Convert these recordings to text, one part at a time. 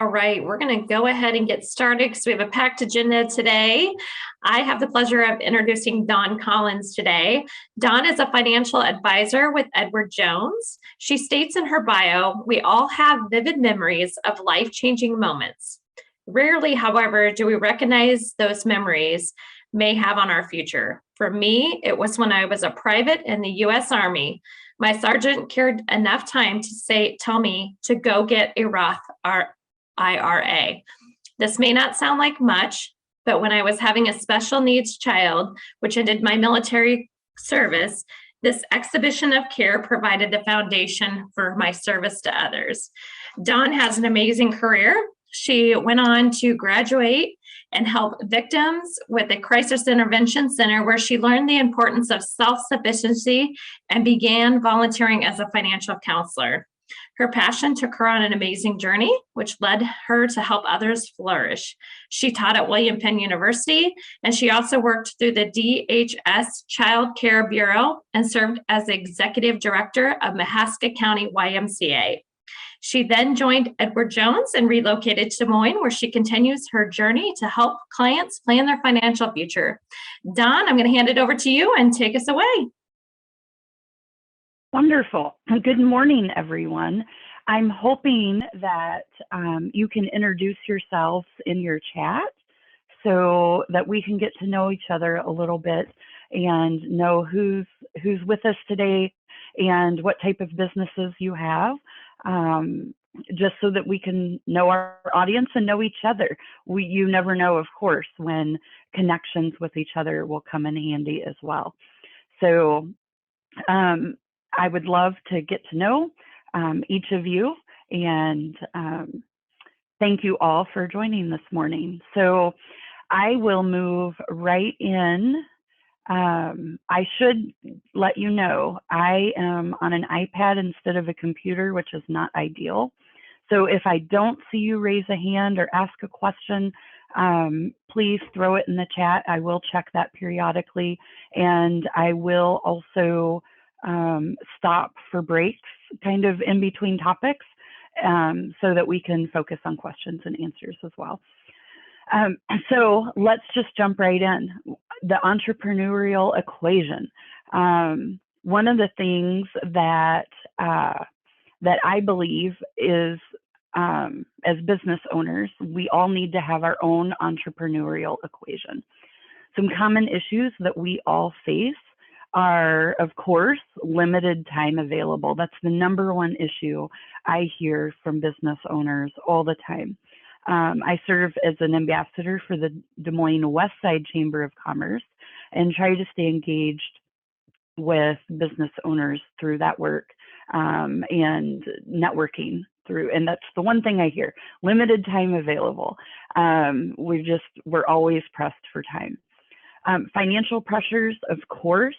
All right, we're going to go ahead and get started because we have a packed agenda today. I have the pleasure of introducing Dawn Collins today. Dawn is a financial advisor with Edward Jones. She states in her bio, "We all have vivid memories of life-changing moments. Rarely, however, do we recognize those memories may have on our future. For me, it was when I was a private in the U.S. Army. My sergeant cared enough time to tell me to go get a Roth IRA. This may not sound like much, but when I was having a special needs child, which ended my military service, this exhibition of care provided the foundation for my service to others." Dawn has an amazing career. She went on to graduate and help victims with a crisis intervention center where she learned the importance of self-sufficiency and began volunteering as a financial counselor. Her passion took her on an amazing journey, which led her to help others flourish. She taught at William Penn University, and she also worked through the DHS Child Care Bureau and served as the executive director of Mahaska County YMCA. She then joined Edward Jones and relocated to Des Moines, where she continues her journey to help clients plan their financial future. Dawn, I'm going to hand it over to you and take us away. Wonderful. Good morning, everyone. I'm hoping that you can introduce yourselves in your chat so that we can get to know each other a little bit and know who's with us today and what type of businesses you have, just so that we can know our audience and know each other. You never know, of course, when connections with each other will come in handy as well. So I would love to get to know each of you, and thank you all for joining this morning. So I will move right in. I should let you know I am on an iPad instead of a computer, which is not ideal. So if I don't see you raise a hand or ask a question, please throw it in the chat. I will check that periodically, and I will also stop for breaks kind of in between topics so that we can focus on questions and answers as well. So let's just jump right in. The entrepreneurial equation. One of the things that I believe is, as business owners, we all need to have our own entrepreneurial equation. Some common issues that we all face are, of course, limited time available. That's the #1 issue I hear from business owners all the time. I serve as an ambassador for the Des Moines West Side Chamber of Commerce and try to stay engaged with business owners through that work and networking through. And that's the one thing I hear: limited time available. We're always pressed for time. Financial pressures, of course.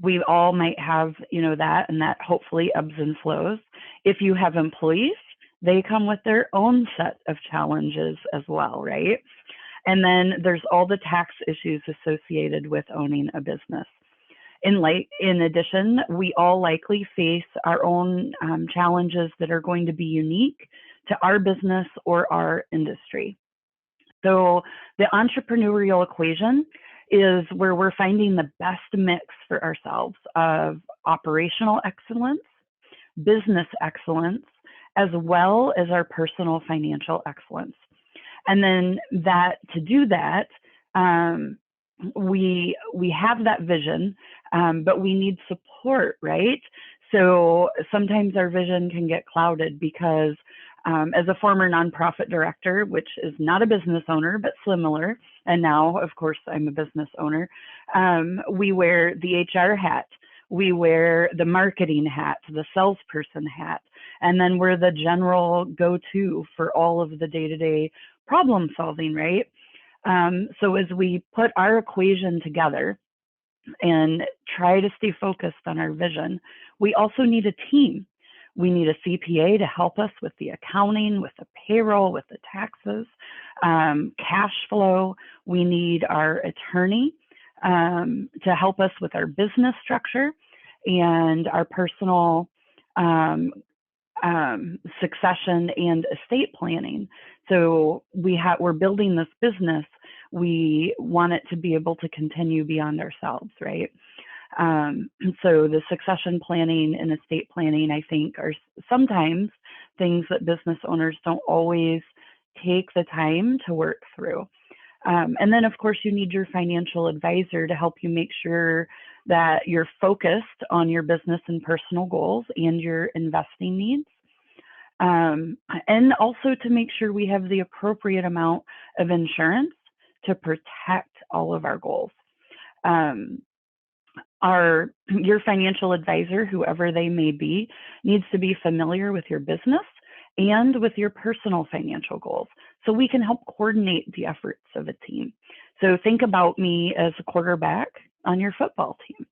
We all might have, that, and that hopefully ebbs and flows. If you have employees, they come with their own set of challenges as well, right? And then there's all the tax issues associated with owning a business. In addition, we all likely face our own challenges that are going to be unique to our business or our industry. So the entrepreneurial equation is where we're finding the best mix for ourselves of operational excellence, business excellence, as well as our personal financial excellence. And then to do that, we have that vision, but we need support, right? So sometimes our vision can get clouded because as a former nonprofit director, which is not a business owner, but similar, and now, of course, I'm a business owner, we wear the HR hat, we wear the marketing hat, the salesperson hat, and then we're the general go-to for all of the day-to-day problem solving, right? So as we put our equation together and try to stay focused on our vision, we also need a team. We need a CPA to help us with the accounting, with the payroll, with the taxes, cash flow. We need our attorney to help us with our business structure and our personal succession and estate planning. So we're building this business. We want it to be able to continue beyond ourselves, right? So the succession planning and estate planning, I think, are sometimes things that business owners don't always take the time to work through. And then, of course, you need your financial advisor to help you make sure that you're focused on your business and personal goals and your investing needs. And also to make sure we have the appropriate amount of insurance to protect all of our goals. Your financial advisor, whoever they may be, needs to be familiar with your business and with your personal financial goals, so we can help coordinate the efforts of a team. So think about me as a quarterback on your football team.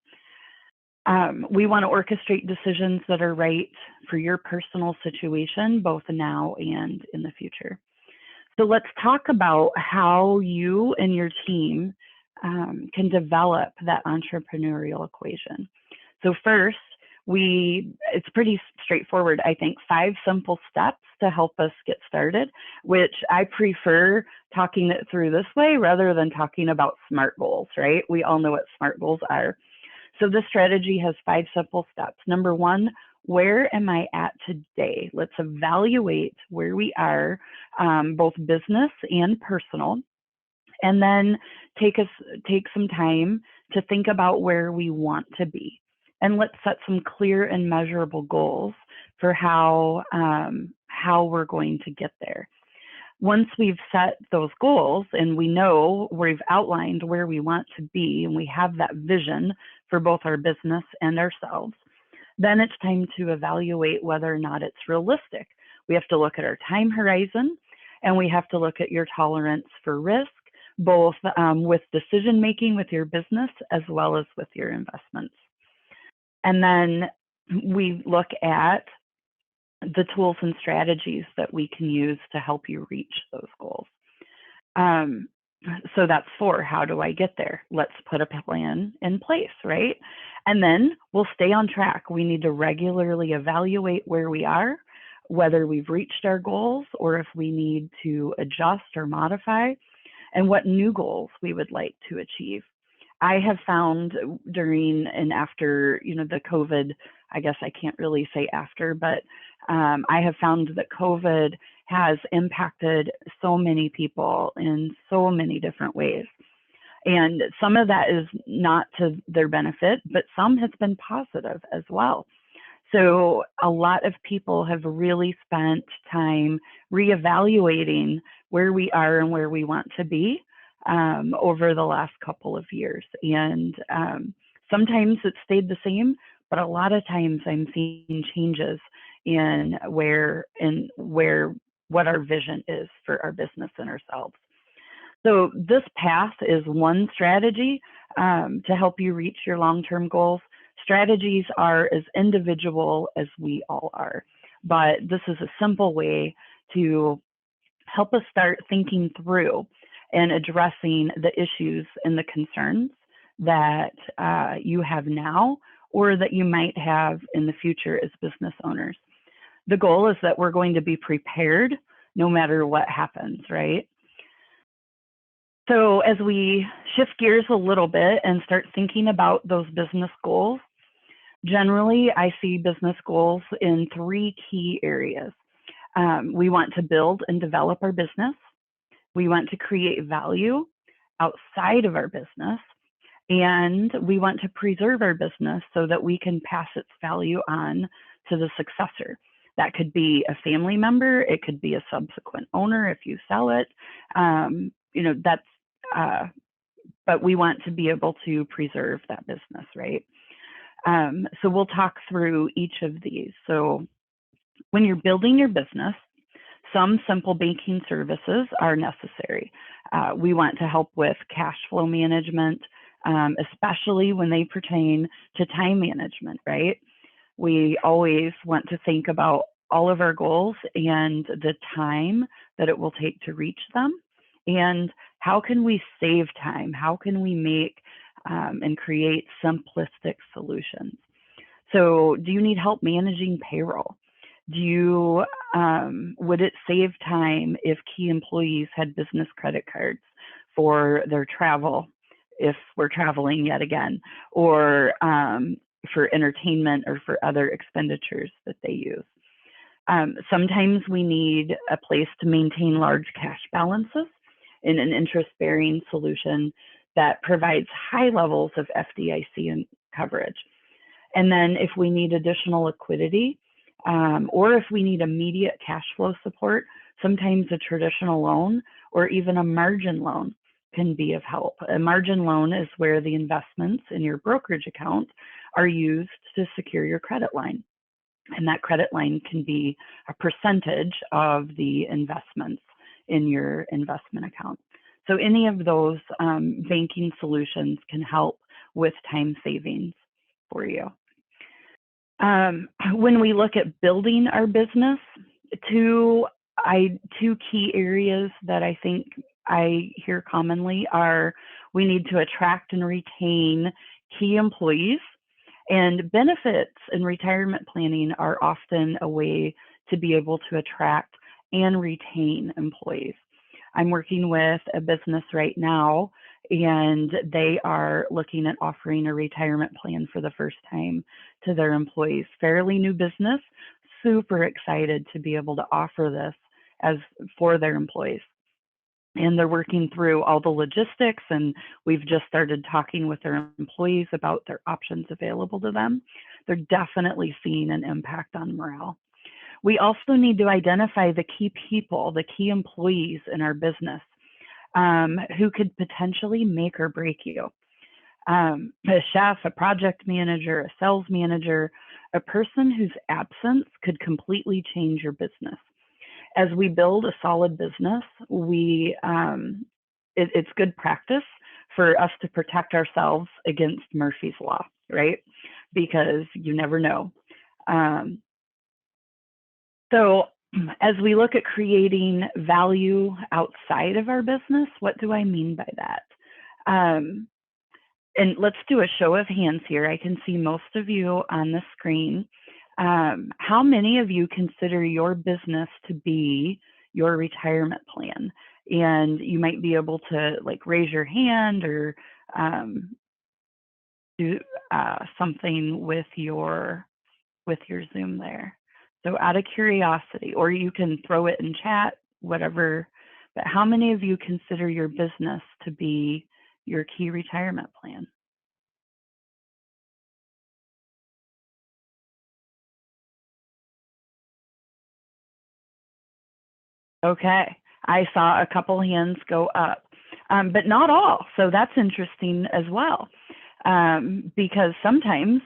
We want to orchestrate decisions that are right for your personal situation, both now and in the future. So let's talk about how you and your team can develop that entrepreneurial equation. So first, it's pretty straightforward, I think, 5 simple steps to help us get started, which I prefer talking it through this way rather than talking about SMART goals, right? We all know what SMART goals are. So this strategy has 5 simple steps. Number 1, where am I at today? Let's evaluate where we are, both business and personal, and then take some time to think about where we want to be. And let's set some clear and measurable goals for how we're going to get there. Once we've set those goals and we know we've outlined where we want to be and we have that vision for both our business and ourselves, then it's time to evaluate whether or not it's realistic. We have to look at our time horizon, and we have to look at your tolerance for risk, both with decision making with your business as well as with your investments. And then we look at the tools and strategies that we can use to help you reach those goals. So that's 4. How do I get there? Let's put a plan in place, right? And then we'll stay on track. We need to regularly evaluate where we are, whether we've reached our goals or if we need to adjust or modify, and what new goals we would like to achieve. I have found during and after, the COVID, I guess I can't really say after, but I have found that COVID has impacted so many people in so many different ways. And some of that is not to their benefit, but some has been positive as well. So a lot of people have really spent time reevaluating where we are and where we want to be over the last couple of years. And sometimes it's stayed the same, but a lot of times I'm seeing changes in what our vision is for our business and ourselves. So this path is one strategy to help you reach your long-term goals. Strategies are as individual as we all are, but this is a simple way to help us start thinking through and addressing the issues and the concerns that you have now or that you might have in the future as business owners. The goal is that we're going to be prepared no matter what happens, right? So as we shift gears a little bit and start thinking about those business goals, generally I see business goals in 3 key areas. We want to build and develop our business. We want to create value outside of our business. And we want to preserve our business so that we can pass its value on to the successor. That could be a family member. It could be a subsequent owner if you sell it. But we want to be able to preserve that business, right? So we'll talk through each of these. So when you're building your business, some simple banking services are necessary. We want to help with cash flow management, especially when they pertain to time management, right? We always want to think about all of our goals and the time that it will take to reach them. And how can we save time? How can we make and create simplistic solutions? So do you need help managing payroll? Would it save time if key employees had business credit cards for their travel, if we're traveling yet again, or for entertainment or for other expenditures that they use? Sometimes we need a place to maintain large cash balances in an interest-bearing solution that provides high levels of FDIC coverage. And then if we need additional liquidity, or if we need immediate cash flow support, sometimes a traditional loan or even a margin loan can be of help. A margin loan is where the investments in your brokerage account are used to secure your credit line. And that credit line can be a percentage of the investments in your investment account. So any of those banking solutions can help with time savings for you. When we look at building our business, two key areas that I think I hear commonly are we need to attract and retain key employees, and benefits in retirement planning are often a way to be able to attract and retain employees. I'm working with a business right now, and they are looking at offering a retirement plan for the first time to their employees. Fairly new business, super excited to be able to offer this for their employees. And they're working through all the logistics, and we've just started talking with their employees about their options available to them. They're definitely seeing an impact on morale. We also need to identify the key people, the key employees in our business who could potentially make or break you. A chef, a project manager, a sales manager, a person whose absence could completely change your business. As we build a solid business, it's good practice for us to protect ourselves against Murphy's Law, right? Because you never know. So as we look at creating value outside of our business, what do I mean by that? And let's do a show of hands here. I can see most of you on the screen. How many of you consider your business to be your retirement plan? And you might be able to raise your hand or do something with your Zoom there. So out of curiosity, or you can throw it in chat, whatever, but how many of you consider your business to be your key retirement plan? Okay, I saw a couple hands go up, but not all. So that's interesting as well, because sometimes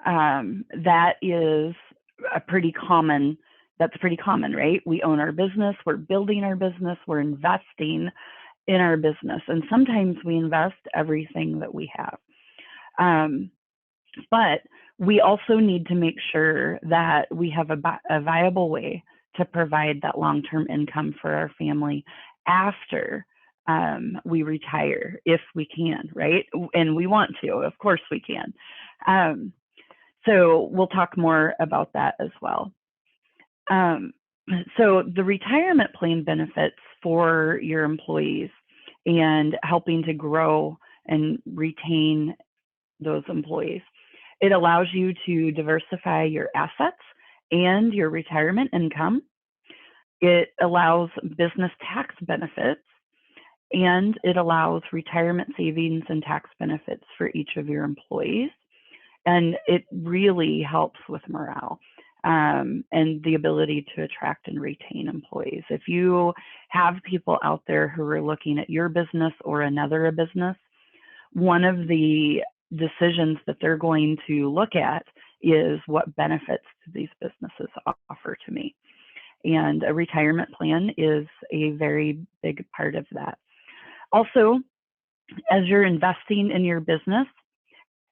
that is pretty common, right? We own our business, we're building our business, we're investing in our business, and sometimes we invest everything that we have. But we also need to make sure that we have a viable way to provide that long-term income for our family after we retire, if we can, right? And we want to, of course we can. So we'll talk more about that as well. So the retirement plan benefits for your employees and helping to grow and retain those employees. It allows you to diversify your assets and your retirement income. It allows business tax benefits, and it allows retirement savings and tax benefits for each of your employees. And it really helps with morale and the ability to attract and retain employees. If you have people out there who are looking at your business or another business, one of the decisions that they're going to look at is what benefits do these businesses offer to me. And a retirement plan is a very big part of that. Also, as you're investing in your business,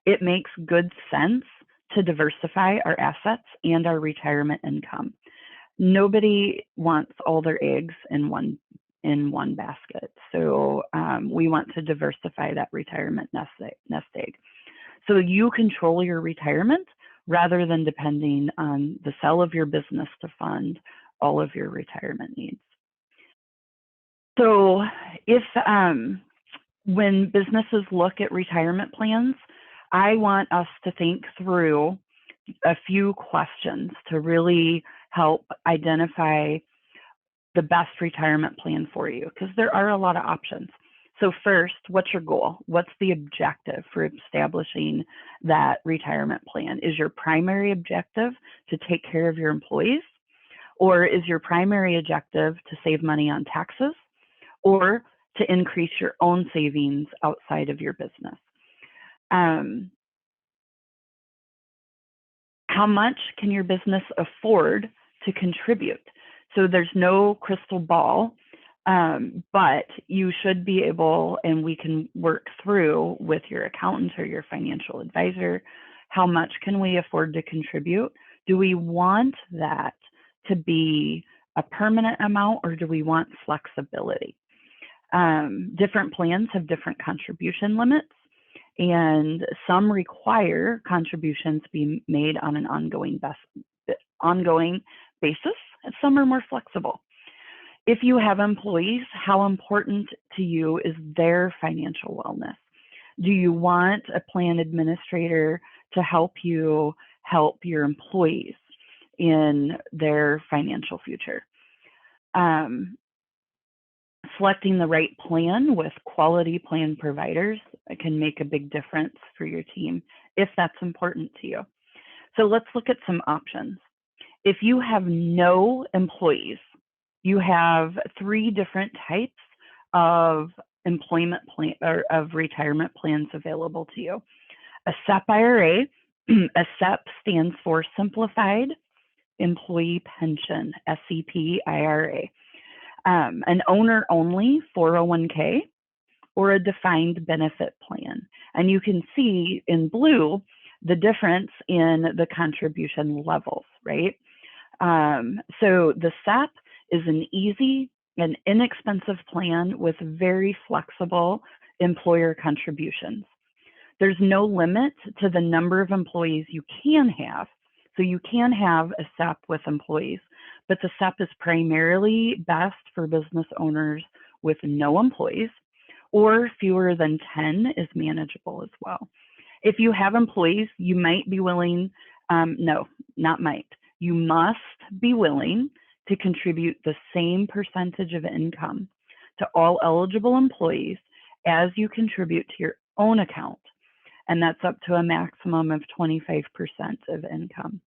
it makes good sense to diversify our assets and our retirement income. Nobody wants all their eggs in one basket. So we want to diversify that retirement nest egg. So you control your retirement rather than depending on the sale of your business to fund all of your retirement needs. So if when businesses look at retirement plans, I want us to think through a few questions to really help identify the best retirement plan for you, because there are a lot of options. So first, what's your goal? What's the objective for establishing that retirement plan? Is your primary objective to take care of your employees? Or is your primary objective to save money on taxes? Or to increase your own savings outside of your business? How much can your business afford to contribute? So there's no crystal ball, but you should be able, and we can work through with your accountant or your financial advisor, how much can we afford to contribute? Do we want that to be a permanent amount, or do we want flexibility? Different plans have different contribution limits, and some require contributions be made on an ongoing basis, and some are more flexible. If you have employees, how important to you is their financial wellness? Do you want a plan administrator to help you help your employees in their financial future? Selecting the right plan with quality plan providers can make a big difference for your team if that's important to you. So let's look at some options. If you have no employees, you have 3 different types of employment plan or of retirement plans available to you. A SEP IRA, a SEP stands for Simplified Employee Pension, SEP IRA. An owner-only 401k, or a defined benefit plan. And you can see in blue the difference in the contribution levels, right? So the SEP is an easy and inexpensive plan with very flexible employer contributions. There's no limit to the number of employees you can have. So you can have a SEP with employees, but the SEP is primarily best for business owners with no employees, or fewer than 10 is manageable as well. If you have employees, you might be willing, no, not might, you must be willing to contribute the same percentage of income to all eligible employees as you contribute to your own account. And that's up to a maximum of 25% of income.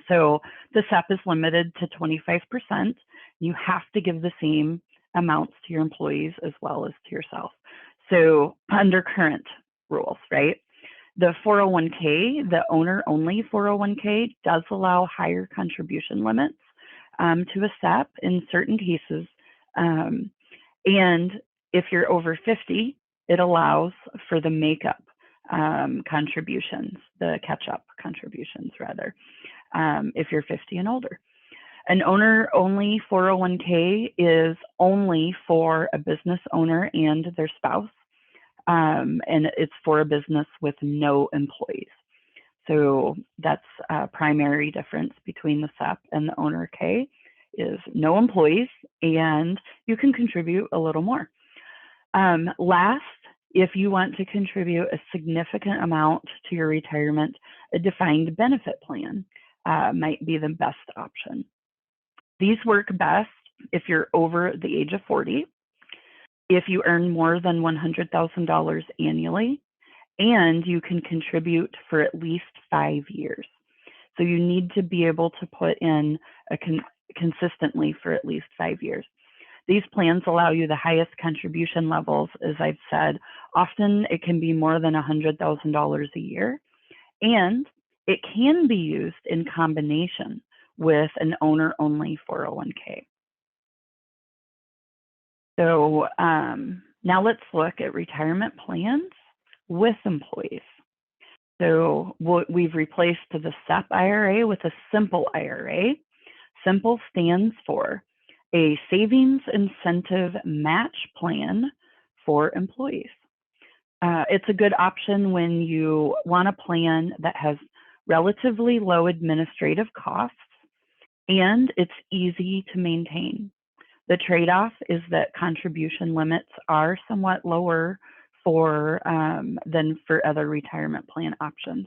So the SEP is limited to 25%. You have to give the same amounts to your employees as well as to yourself. So under current rules, right? The 401k, the owner-only 401k, does allow higher contribution limits to a SEP in certain cases. And if you're over 50, it allows for the makeup contributions, the catch-up contributions rather, if you're 50 and older. An owner-only 401k is only for a business owner and their spouse, and it's for a business with no employees. So that's a primary difference between the SEP and the owner K is no employees, and you can contribute a little more. Last, if you want to contribute a significant amount to your retirement, a defined benefit plan might be the best option. These work best if you're over the age of 40, if you earn more than $100,000 annually, and you can contribute for at least 5 years. So you need to be able to put in consistently for at least 5 years. These plans allow you the highest contribution levels, as I've said. Often it can be more than $100,000 a year, and it can be used in combination with an owner-only 401k. So now let's look at retirement plans with employees. So we've replaced the SEP IRA with a simple IRA. Simple stands for a savings incentive match plan for employees. It's a good option when you want a plan that has relatively low administrative costs, and it's easy to maintain. The trade-off is that contribution limits are somewhat lower than for other retirement plan options.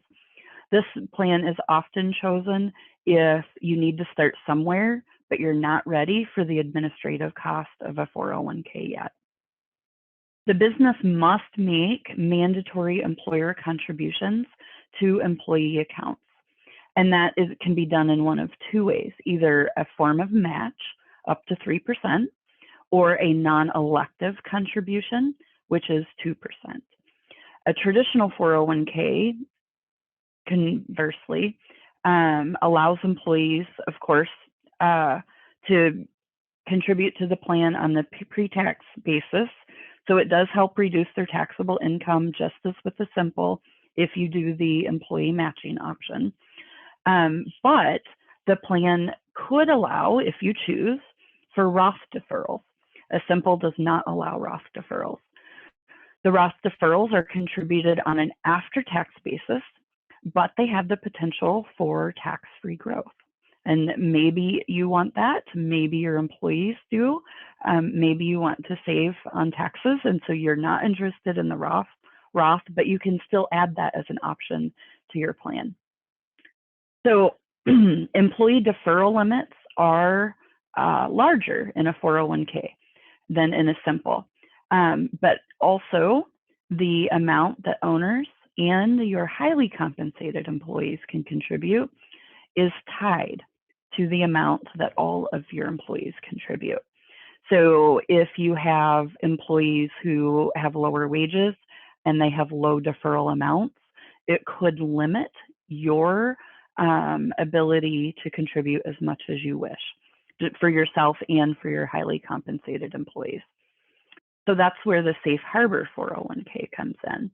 This plan is often chosen if you need to start somewhere, but you're not ready for the administrative cost of a 401k yet. The business must make mandatory employer contributions to employee accounts. And that can be done in one of two ways, either a form of match up to 3% or a non-elective contribution, which is 2%. A traditional 401k, conversely, allows employees, of course, to contribute to the plan on the pre-tax basis. So it does help reduce their taxable income, just as with the simple, if you do the employee matching option. But the plan could allow, if you choose, for Roth deferrals. A simple does not allow Roth deferrals. The Roth deferrals are contributed on an after-tax basis, but they have the potential for tax-free growth. And maybe you want that, maybe your employees do, maybe you want to save on taxes, and so you're not interested in the Roth, but you can still add that as an option to your plan. So employee deferral limits are larger in a 401k than in a simple, but also the amount that owners and your highly compensated employees can contribute is tied to the amount that all of your employees contribute. So if you have employees who have lower wages and they have low deferral amounts, it could limit your ability to contribute as much as you wish for yourself and for your highly compensated employees. So that's where the safe harbor 401k comes in.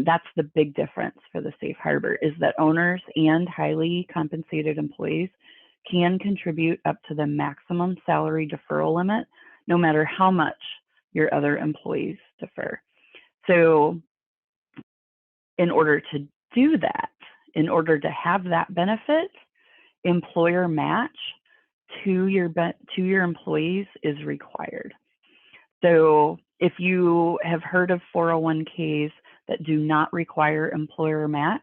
That's the big difference for the safe harbor, is that owners and highly compensated employees can contribute up to the maximum salary deferral limit, no matter how much your other employees defer. So in order to do that, in order to have that benefit, employer match to your employees is required. So if you have heard of 401ks that do not require employer match,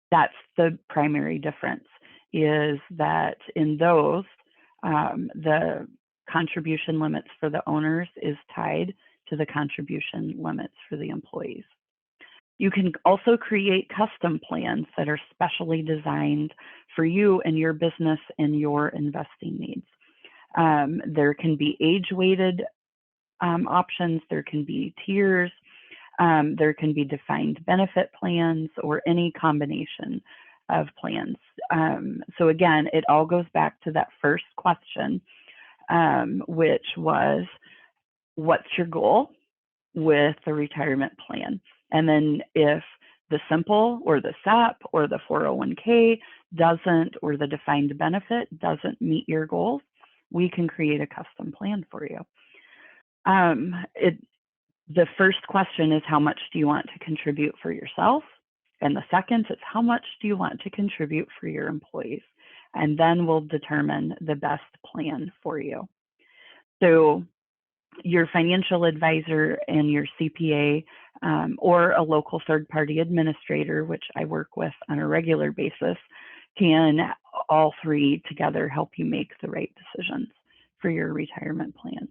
that's the primary difference, is that in those, the contribution limits for the owners is tied to the contribution limits for the employees. You can also create custom plans that are specially designed for you and your business and your investing needs. There can be age-weighted options, there can be tiers, there can be defined benefit plans, or any combination of plans. So again, it all goes back to that first question, which was, what's your goal with the retirement plan? And then if the simple or the SEP or the 401k doesn't, or the defined benefit doesn't meet your goals, we can create a custom plan for you. The first question is, how much do you want to contribute for yourself? And the second is, how much do you want to contribute for your employees? And then we'll determine the best plan for you. So your financial advisor and your CPA, or a local third-party administrator, which I work with on a regular basis, can all three together help you make the right decisions for your retirement plan.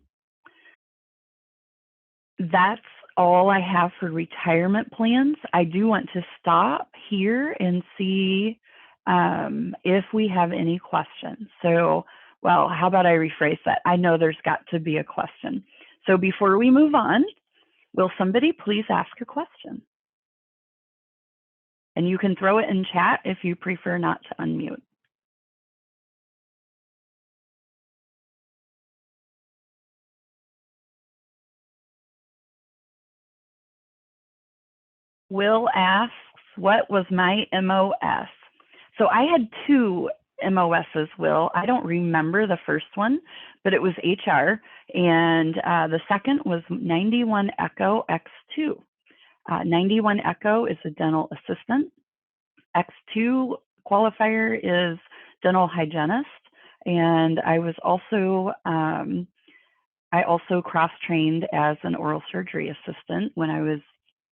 That's all I have for retirement plans. I do want to stop here and see if we have any questions. So, well, how about I rephrase that? I know there's got to be a question. So before we move on, will somebody please ask a question? And you can throw it in chat if you prefer not to unmute. Will asks, what was my MOS? So I had two MOSs, Will. I don't remember the first one, but it was HR. And the second was 91 Echo X2. 91 Echo is a dental assistant. X2 qualifier is dental hygienist. And I also cross-trained as an oral surgery assistant when I was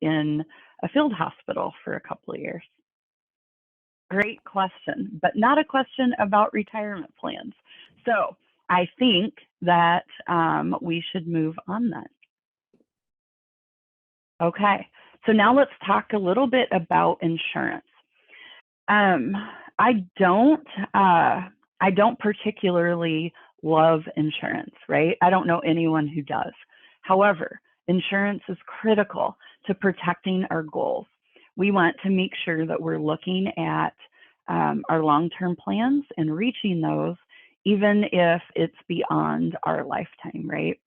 in a field hospital for a couple of years. Great question, but not a question about retirement plans. So I think that we should move on then. Okay, so now let's talk a little bit about insurance. I don't particularly love insurance, right? I don't know anyone who does. However, insurance is critical to protecting our goals. We want to make sure that we're looking at our long-term plans and reaching those, even if it's beyond our lifetime, right?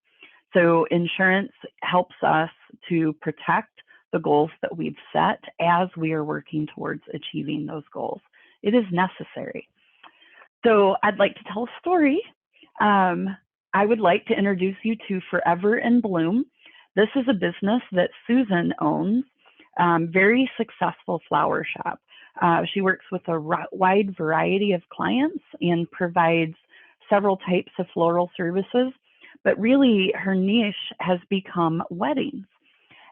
So insurance helps us to protect the goals that we've set as we are working towards achieving those goals. It is necessary. So I'd like to tell a story. I would like to introduce you to Forever in Bloom. This is a business that Susan owns, very successful flower shop. She works with a wide variety of clients and provides several types of floral services, but really her niche has become weddings.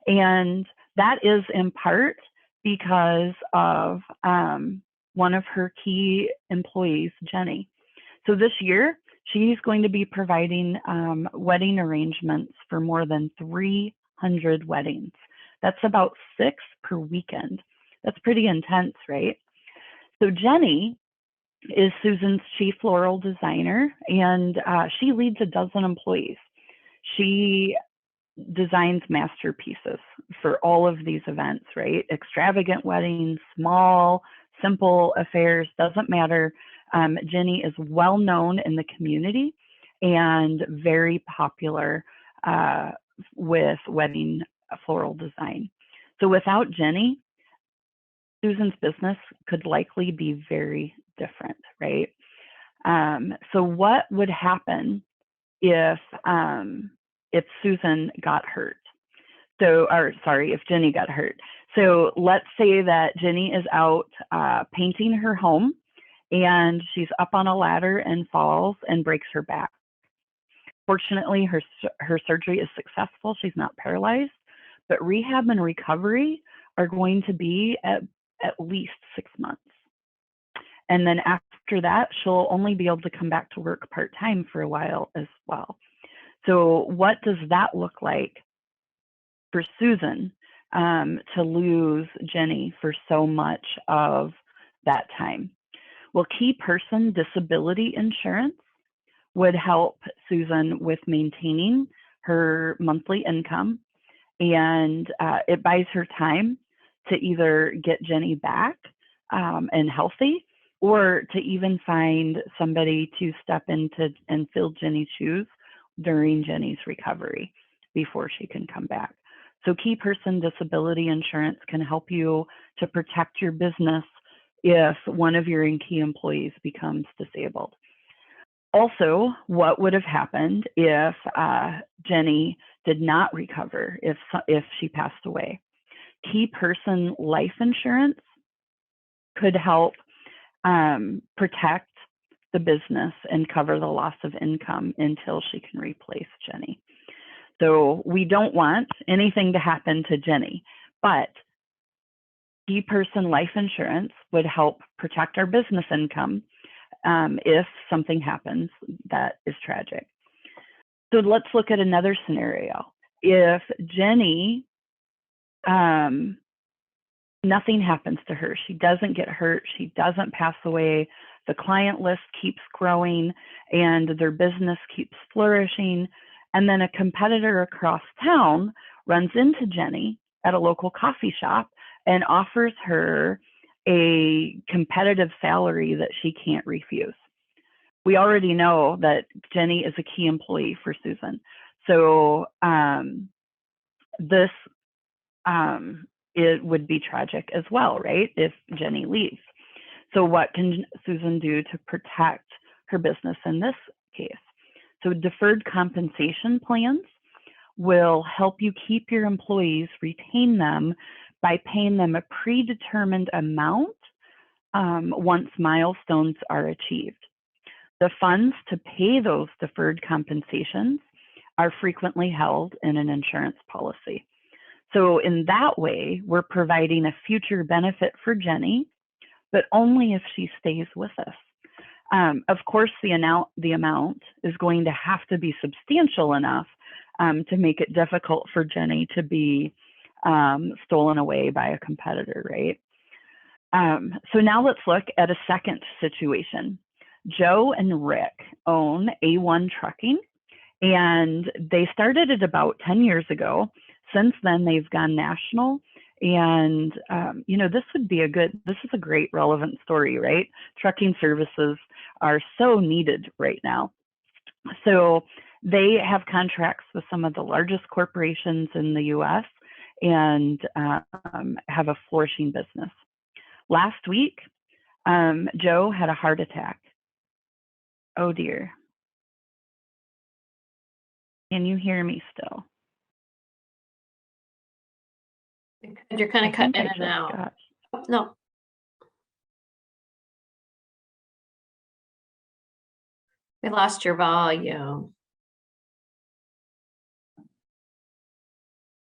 And that is in part because of one of her key employees, Jenny. So this year, she's going to be providing wedding arrangements for more than 300 weddings. That's about 6 per weekend. That's pretty intense, right? So Jenny is Susan's chief floral designer, and she leads a dozen employees. She designs masterpieces for all of these events, right? Extravagant weddings, small, simple affairs, doesn't matter. Jenny is well known in the community and very popular with wedding floral design. So without Jenny, Susan's business could likely be very different, right? So what would happen if Susan got hurt? If Jenny got hurt. So let's say that Jenny is out painting her home and she's up on a ladder and falls and breaks her back. Fortunately, her surgery is successful. She's not paralyzed, but rehab and recovery are going to be at least 6 months. And then after that, she'll only be able to come back to work part-time for a while as well. So what does that look like for Susan to lose Jenny for so much of that time? Well, key person disability insurance would help Susan with maintaining her monthly income, and it buys her time to either get Jenny back and healthy, or to even find somebody to step into and fill Jenny's shoes during Jenny's recovery before she can come back. So key person disability insurance can help you to protect your business if one of your key employees becomes disabled. Also, what would have happened if Jenny did not recover, if she passed away? Key person life insurance could help protect the business and cover the loss of income until she can replace Jenny. So we don't want anything to happen to Jenny, but key person life insurance would help protect our business income if something happens that is tragic. So let's look at another scenario. If Jenny, nothing happens to her, she doesn't get hurt, she doesn't pass away, the client list keeps growing and their business keeps flourishing, and then a competitor across town runs into Jenny at a local coffee shop and offers her a competitive salary that she can't refuse. We already know that Jenny is a key employee for Susan. So it would be tragic as well, right, if Jenny leaves. So what can Susan do to protect her business in this case? So deferred compensation plans will help you keep your employees, retain them by paying them a predetermined amount once milestones are achieved. The funds to pay those deferred compensations are frequently held in an insurance policy. So in that way, we're providing a future benefit for Jenny, but only if she stays with us. Of course, the amount is going to have to be substantial enough to make it difficult for Jenny to be stolen away by a competitor, right? So now let's look at a second situation. Joe and Rick own A1 Trucking, and they started it about 10 years ago. Since then, they've gone national. And, this is a great relevant story, right? Trucking services are so needed right now. So they have contracts with some of the largest corporations in the US and have a flourishing business. Last week, Joe had a heart attack. Oh dear. Can you hear me still? You're kind of cutting in and out. No. We lost your volume.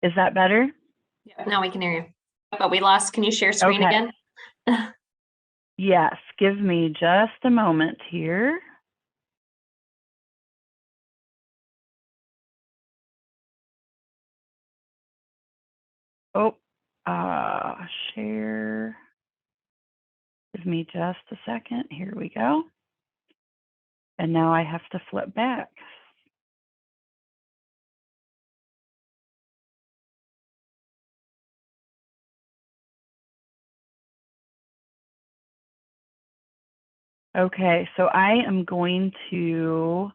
Is that better? Yeah, now we can hear you. But we lost. Can you share screen again? Yes. Give me just a moment here. Oh, share. Give me just a second. Here we go. And now I have to flip back. Okay, so I am going to,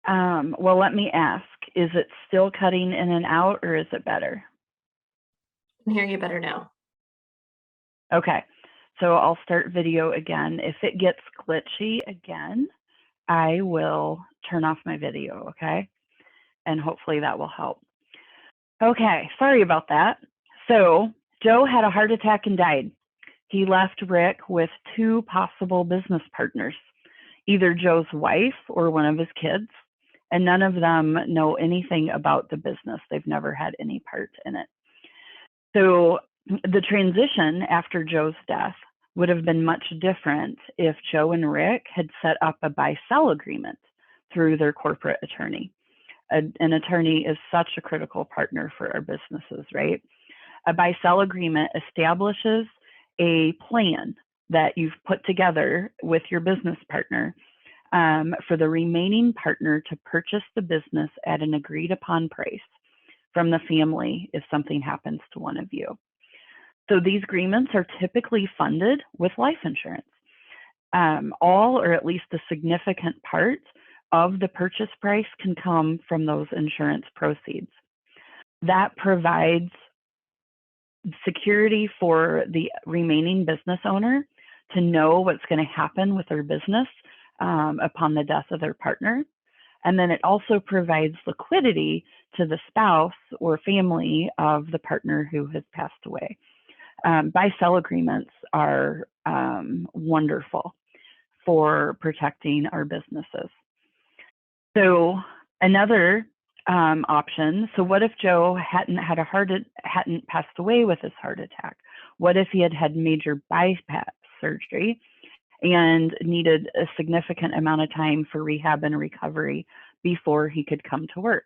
well, let me ask, is it still cutting in and out or is it better? I can hear you better now. Okay, so I'll start video again. If it gets glitchy again, I will turn off my video, okay? And hopefully that will help. Okay, sorry about that. So Joe had a heart attack and died. He left Rick with two possible business partners, either Joe's wife or one of his kids, and none of them know anything about the business. They've never had any part in it. So the transition after Joe's death would have been much different if Joe and Rick had set up a buy-sell agreement through their corporate attorney. An attorney is such a critical partner for our businesses, right? A buy-sell agreement establishes a plan that you've put together with your business partner for the remaining partner to purchase the business at an agreed upon price from the family if something happens to one of you. So these agreements are typically funded with life insurance. All or at least a significant part of the purchase price can come from those insurance proceeds. That provides security for the remaining business owner to know what's going to happen with their business upon the death of their partner. And then it also provides liquidity to the spouse or family of the partner who has passed away. Buy-sell agreements are wonderful for protecting our businesses. So another option. So what if Joe hadn't passed away with his heart attack? What if he had had major bypass surgery and needed a significant amount of time for rehab and recovery before he could come to work?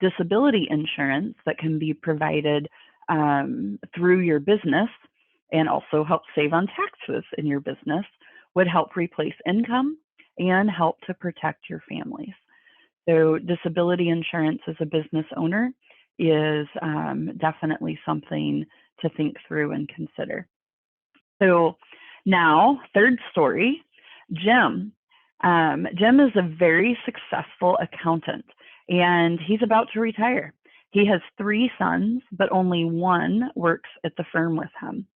Disability insurance that can be provided through your business and also help save on taxes in your business would help replace income and help to protect your families. So disability insurance as a business owner is definitely something to think through and consider. So now, third story, Jim. Jim is a very successful accountant, and he's about to retire. He has 3 sons, but only one works at the firm with him.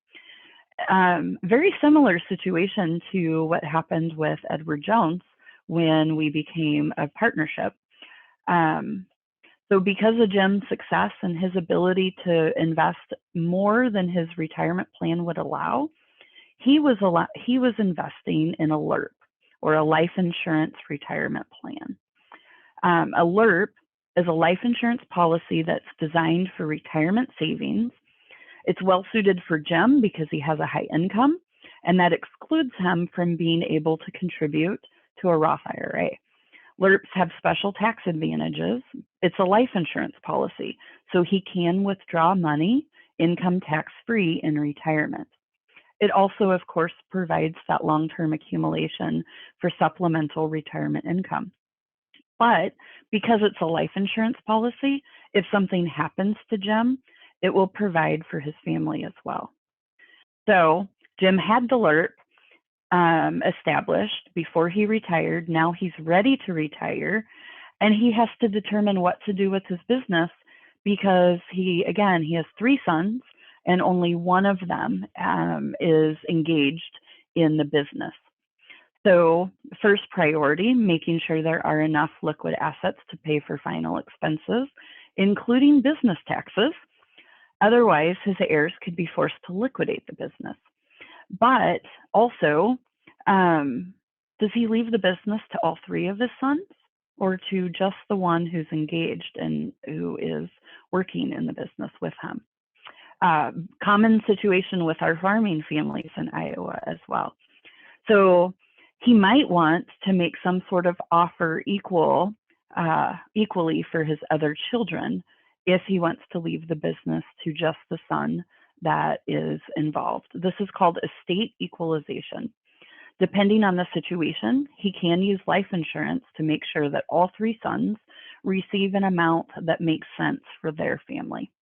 Very similar situation to what happened with Edward Jones when we became a partnership. So because of Jim's success and his ability to invest more than his retirement plan would allow, he was investing in a LIRP, or a life insurance retirement plan. A LIRP is a life insurance policy that's designed for retirement savings. It's well suited for Jim because he has a high income, and that excludes him from being able to contribute to a Roth IRA. LIRPs have special tax advantages. It's a life insurance policy, so he can withdraw money income tax-free in retirement. It also, of course, provides that long-term accumulation for supplemental retirement income. But because it's a life insurance policy, if something happens to Jim, it will provide for his family as well. So Jim had the LIRP established before he retired. Now he's ready to retire, and he has to determine what to do with his business because he has 3 sons, and only one of them is engaged in the business. So first priority, making sure there are enough liquid assets to pay for final expenses, including business taxes. Otherwise, his heirs could be forced to liquidate the business. But also, does he leave the business to all 3 of his sons, or to just the one who's engaged and who is working in the business with him? Common situation with our farming families in Iowa as well. So he might want to make some sort of offer equally for his other children if he wants to leave the business to just the son that is involved. This is called estate equalization. Depending on the situation, he can use life insurance to make sure that all 3 sons receive an amount that makes sense for their family.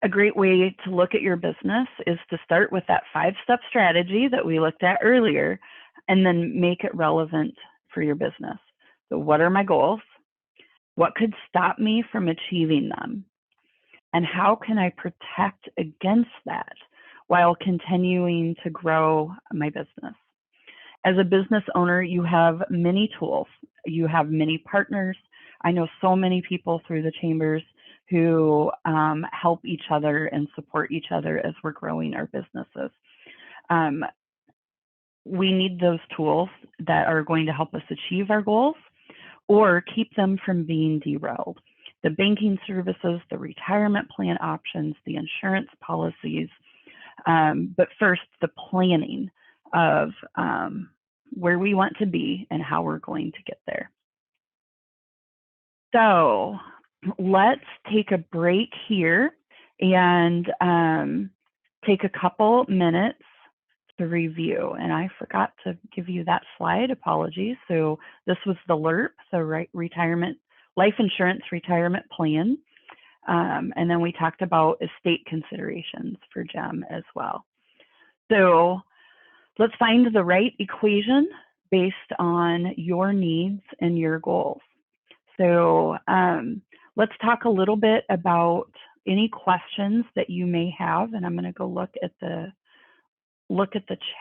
A great way to look at your business is to start with that 5-step strategy that we looked at earlier, and then make it relevant for your business. So what are my goals? What could stop me from achieving them? And how can I protect against that while continuing to grow my business? As a business owner, you have many tools. You have many partners. I know so many people through the chambers who help each other and support each other as we're growing our businesses. We need those tools that are going to help us achieve our goals or keep them from being derailed. The banking services, the retirement plan options, the insurance policies, but first the planning of where we want to be and how we're going to get there. So let's take a break here and take a couple minutes to review. And I forgot to give you that slide, apologies. So this was the LIRP, so retirement, life insurance retirement plan. And then we talked about estate considerations for Jim as well. So let's find the right equation based on your needs and your goals. So let's talk a little bit about any questions that you may have, and I'm going to go look at the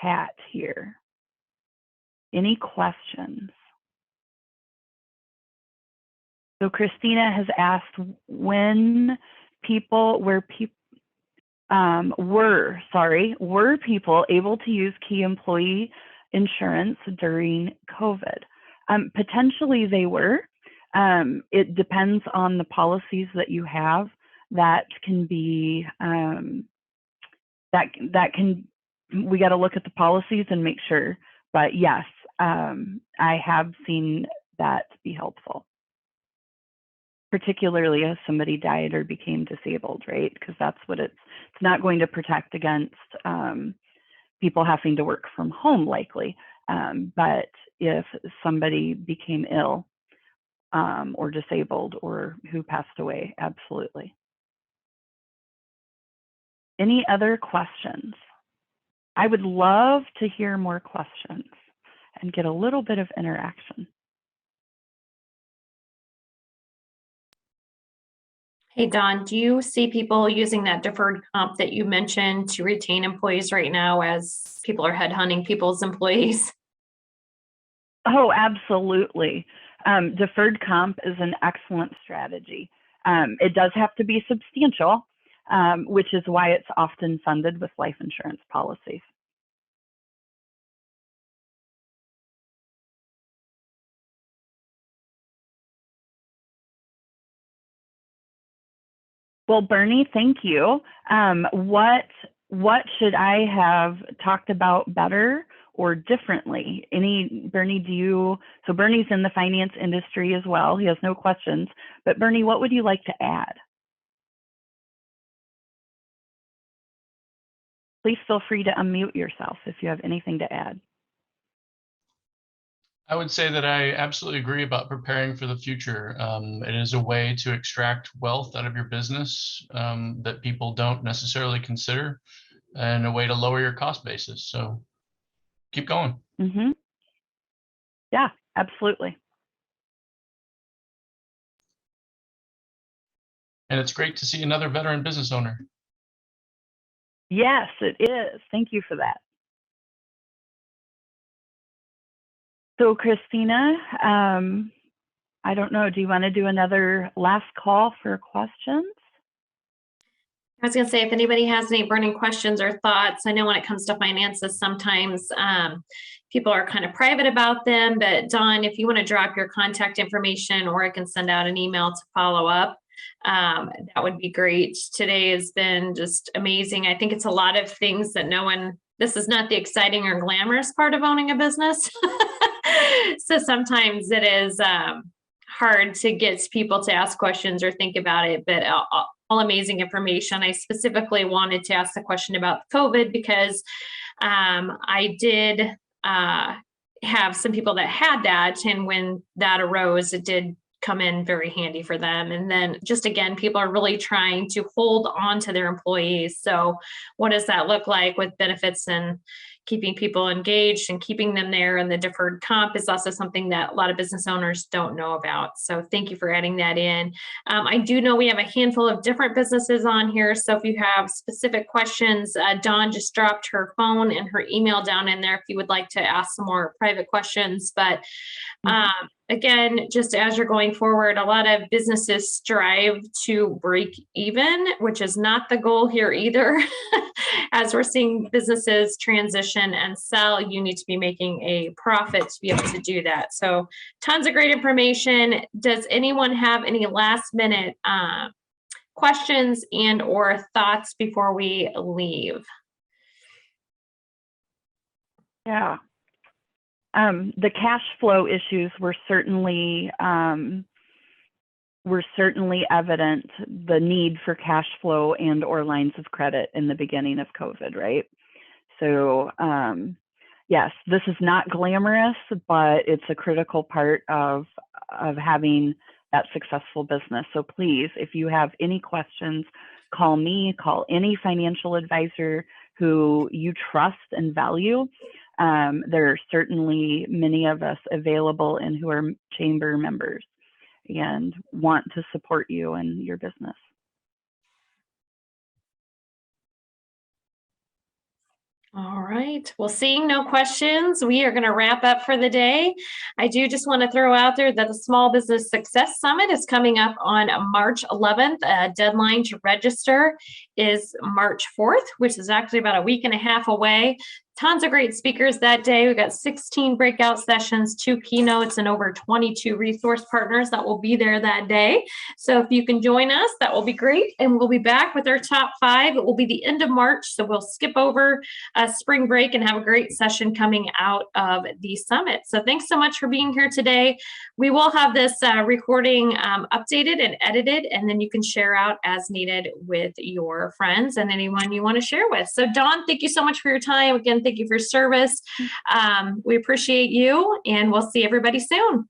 chat here. Any questions? So Christina has asked were people able to use key employee insurance during COVID? Potentially they were. It depends on the policies that you have. That can be, we got to look at the policies and make sure. But yes, I have seen that be helpful, particularly if somebody died or became disabled, right? Because that's what it's not going to protect against people having to work from home likely. But if somebody became ill or disabled or who passed away, absolutely. Any other questions? I would love to hear more questions and get a little bit of interaction. Hey, Dawn, do you see people using that deferred comp that you mentioned to retain employees right now as people are headhunting people's employees? Oh, absolutely. Deferred comp is an excellent strategy. It does have to be substantial, which is why it's often funded with life insurance policies. Well, Bernie, thank you. What should I have talked about better or differently? Bernie, so Bernie's in the finance industry as well. He has no questions, but Bernie, what would you like to add? Please feel free to unmute yourself if you have anything to add. I would say that I absolutely agree about preparing for the future. It is a way to extract wealth out of your business that people don't necessarily consider, and a way to lower your cost basis. So keep going. Mm-hmm. Yeah, absolutely. And it's great to see another veteran business owner. Yes, it is. Thank you for that. So Christina, I don't know, do you want to do another last call for questions? I was going to say, if anybody has any burning questions or thoughts, I know when it comes to finances, sometimes people are kind of private about them, but Dawn, if you want to drop your contact information, or I can send out an email to follow up, that would be great. Today has been just amazing. I think it's a lot of things that this is not the exciting or glamorous part of owning a business. So sometimes it is hard to get people to ask questions or think about it, but all amazing information. I specifically wanted to ask the question about COVID because I did have some people that had that, and when that arose, it did come in very handy for them. And then just again, people are really trying to hold on to their employees. So what does that look like with benefits and keeping people engaged and keeping them there? And the deferred comp is also something that a lot of business owners don't know about. So thank you for adding that in. I do know we have a handful of different businesses on here. So if you have specific questions, Dawn just dropped her phone and her email down in there if you would like to ask some more private questions. But again, just as you're going forward, a lot of businesses strive to break even, which is not the goal here either. As we're seeing businesses transition and sell, you need to be making a profit to be able to do that. So tons of great information. Does anyone have any last minute questions and or thoughts before we leave? Yeah. The cash flow issues were certainly evident, the need for cash flow and or lines of credit in the beginning of COVID, right? So yes, this is not glamorous, but it's a critical part of having that successful business. So please, if you have any questions, call me, call any financial advisor who you trust and value. There are certainly many of us available and who are chamber members and want to support you and your business. All right. Well, seeing no questions, we are going to wrap up for the day. I do just want to throw out there that the Small Business Success Summit is coming up on March 11th. Deadline to register is March 4th, which is actually about a week and a half away. Tons of great speakers that day. We've got 16 breakout sessions, 2 keynotes, and over 22 resource partners that will be there that day. So if you can join us, that will be great. And we'll be back with our top 5. It will be the end of March, so we'll skip over spring break and have a great session coming out of the summit. So thanks so much for being here today. We will have this recording updated and edited, and then you can share out as needed with your friends and anyone you want to share with. So Dawn, thank you so much for your time. Again, thank you for your service. We appreciate you, and we'll see everybody soon.